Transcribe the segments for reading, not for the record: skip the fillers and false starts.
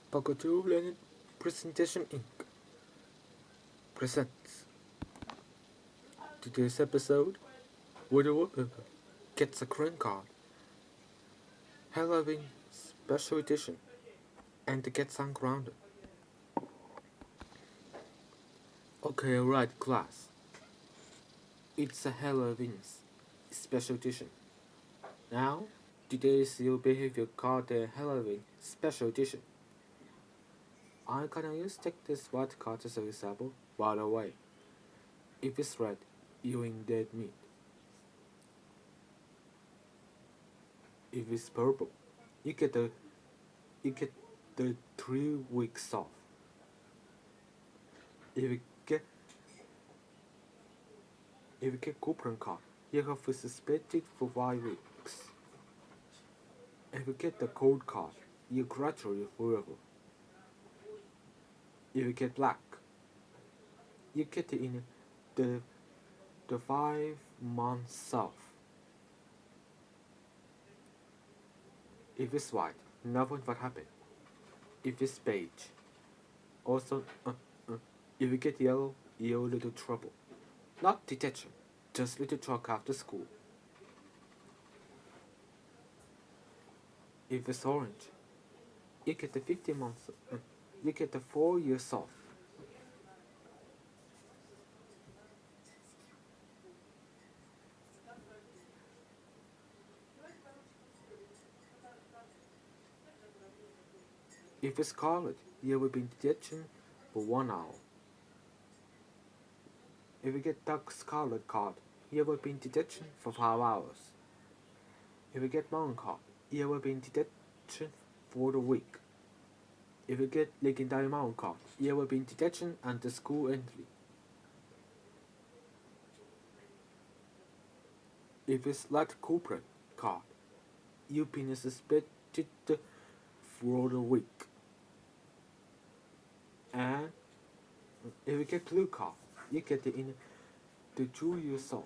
Pokemon Learning Presentation Inc. presents today's episode where the Woodpecker gets a credit card, Halloween Special Edition, and gets ungrounded. Okay, alright, class. It's a Halloween Special Edition. Now, today's your behavior card the Halloween Special Edition. I'm gonna take this white card as an example. By the way, if it's red, you're in dead meat. If it's purple, you get the 3 weeks off. If you get coupon card, you have to suspend it for 5 weeks. If you get the cold card, you graduate forever. If you get black, you get in the 5 months off. If it's white, nothing will happen. If it's beige, also, if you get yellow, you're little trouble. Not detention, just little talk after school. If it's orange, you get the 15 months, you get the 4 years off. If it's scarlet, you will be in detention for 1 hour. If you get dark scarlet card, you will be in detention for 5 hours. If you get brown card, you will be in detention for the week. If you get legendary mountain card, you will be in detention until school entry. If it's light coupon card, you've been suspended for the week. And if you get blue card, you get it in the 2 years old.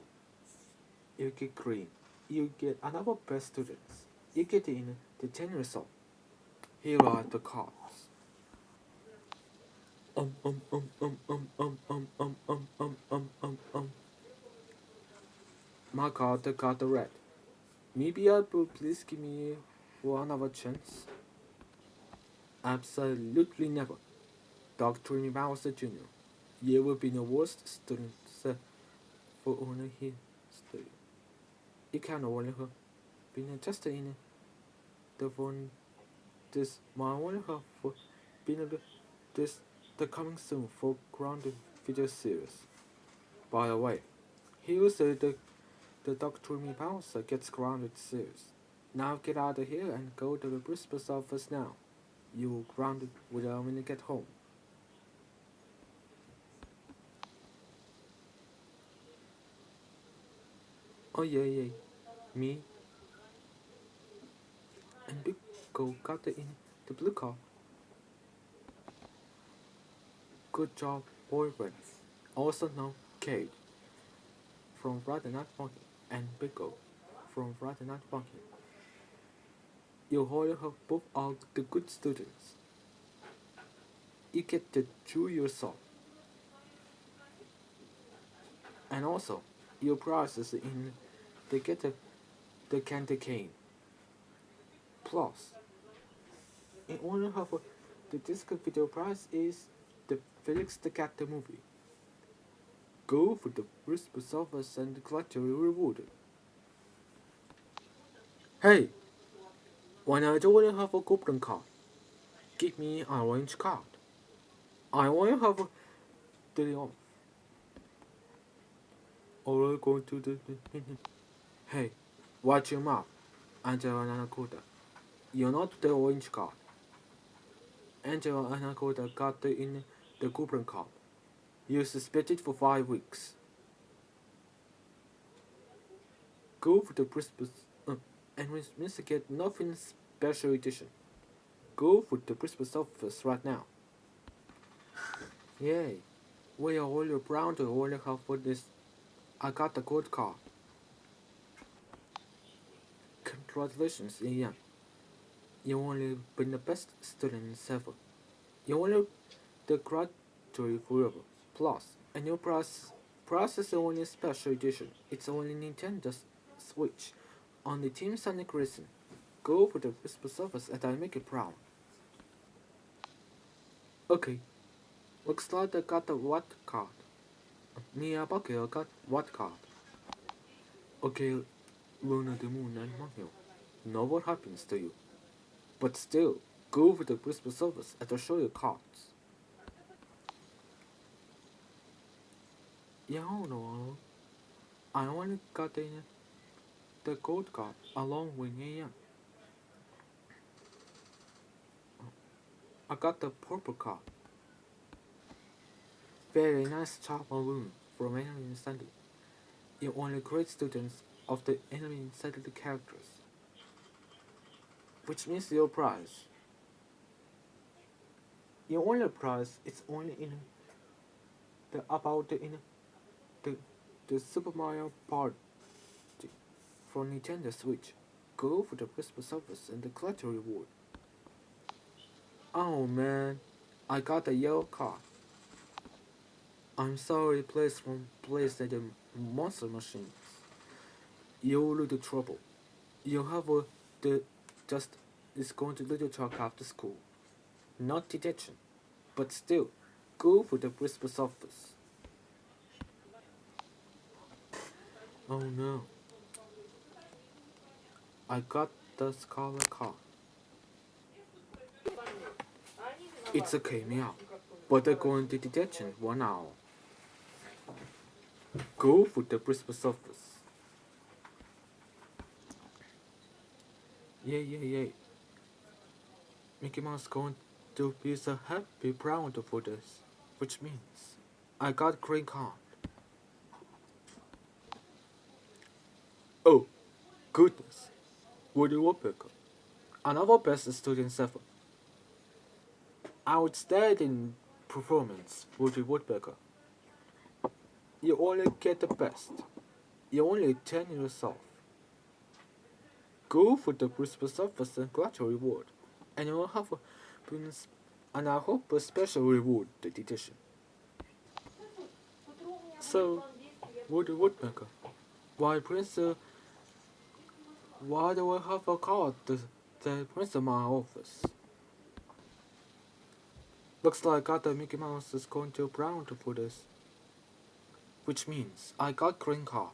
If you get green, you get another best students. You get it in the 10 years old. Here are the cards. um um um um um um um um um um My card got the red. Maybe I would please give me one other chance. Absolutely never. Dr. Mibausa Jr. You will be the worst student for only history. You can only have been just in the one this my only have for being this the coming soon for grounded video series. By the way, here say the Dr. Mibausa gets grounded series. Now get out of here and go to the principal's office now. You will grounded without when you get home. Oh yeah, me and Big Go got in the blue car. Good job, boyfriend. Also known Kate from Friday Night Funkin' and Big Go from Friday Night Funkin'. You all have both are the good students. You get the 2 years off. And also, your prizes in they get the candy cane. Plus, in order of the disc video prize is the Felix the Cat the movie. Go for the principal's office and collect your reward. Hey, when I don't have a golden card, give me an orange card. I want to have a day off. Or go to the Hey, watch your mouth, Angela Anaconda. You're not the orange card. Angela Anaconda got in the coupon card. You're suspended for 5 weeks. Go for the principal's and investigate nothing special edition. Go for the principal's office right now. Yay! We are all proud to only have for this. I got the gold card. Congratulations, Ian. You only been the best student ever. You only the gradually forever. Plus, a new process only special edition. It's only Nintendo Switch. On the Team Sonic Racing. Go for the whisper surface and I make it proud. Okay, looks like I got the what card. Mia Bucket got what card? Okay, Luna the Moon and Mario. Know what happens to you. But still, go for the whisper surface and I'll show you cards. Yeah, hold on. I only got the gold card along with Nia. I got the purple card. Very nice job balloon from enemy instantly. You only create students of the enemy instantly characters. Which means your prize. Your only prize is only in the about the the Super Mario Party for Nintendo Switch. Go for the whisper surface and the collect reward. Oh man, I got a yellow card. I'm sorry, please from place at the monster machines. You little trouble. You have the just is going to little talk after school. Not detection, but still, go for the whisper surface. Oh no, I got the scarlet card. It's okay, meow. But they're going to detection 1 hour. Go for the whisper surface. Yay. Mickey Mouse going to be so happy proud for this. Which means I got green card. Oh, goodness. Woody Woodpecker. Another best student ever. Outstanding performance, Woody Woodpecker. You only get the best. You only tell yourself. Go for the whisper surface and collect a reward. And you will have a bonus and I hope a special reward the edition. So, Woody Woodpecker, why Prince why do I have a card the Prince of my office? Looks like I got the Mickey Mouse is going to brown for this. Which means I got green card.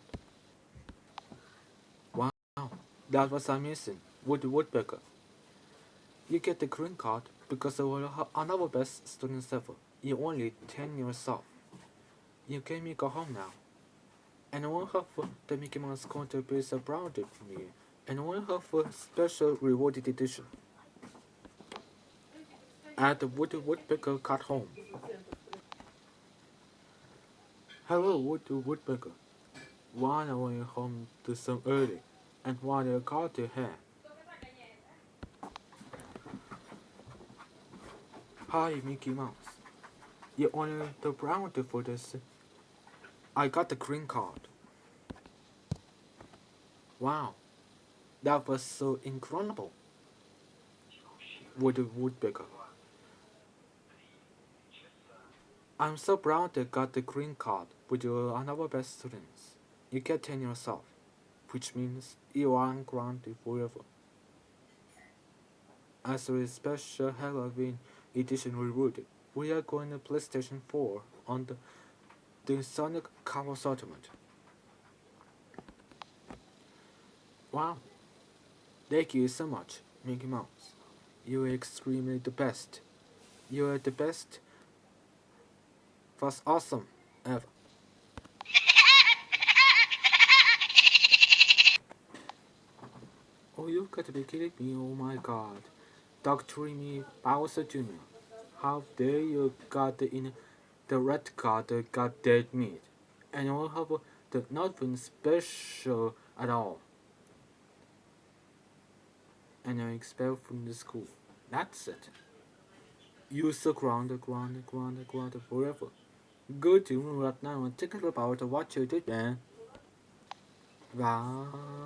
Wow, that was amazing. Woody Woodpecker. You get the green card because you will have another best student ever. You only 10 yourself. You can me go home now. And I will have the Mickey Mouse going to be surrounded for me. And I will have a special rewarded edition. At the Woody Woodpecker got home. Hello, Woody Woodpecker. Why are you home so early? And why do you call to here? Hi, Mickey Mouse. You only the brown for this. I got the green card. Wow, that was so incredible. Woody Woodpecker. I'm so proud I got the green card with your another best students. You get 10 yourself, which means you are grounded forever. As a special Halloween edition reward, we are going to PlayStation 4 on the Sonic cover assortment. Wow, thank you so much, Mickey Mouse. You are extremely the best. You are the best. Was awesome ever. Oh, you've got to be kidding me! Oh my God, Dr. Me Bowser Jr. How dare you got in the red card got dead meat, and you have the nothing special at all, and you're expelled from the school. That's it. You so grounded forever. Go to me right now and think about what you did, man. Bye.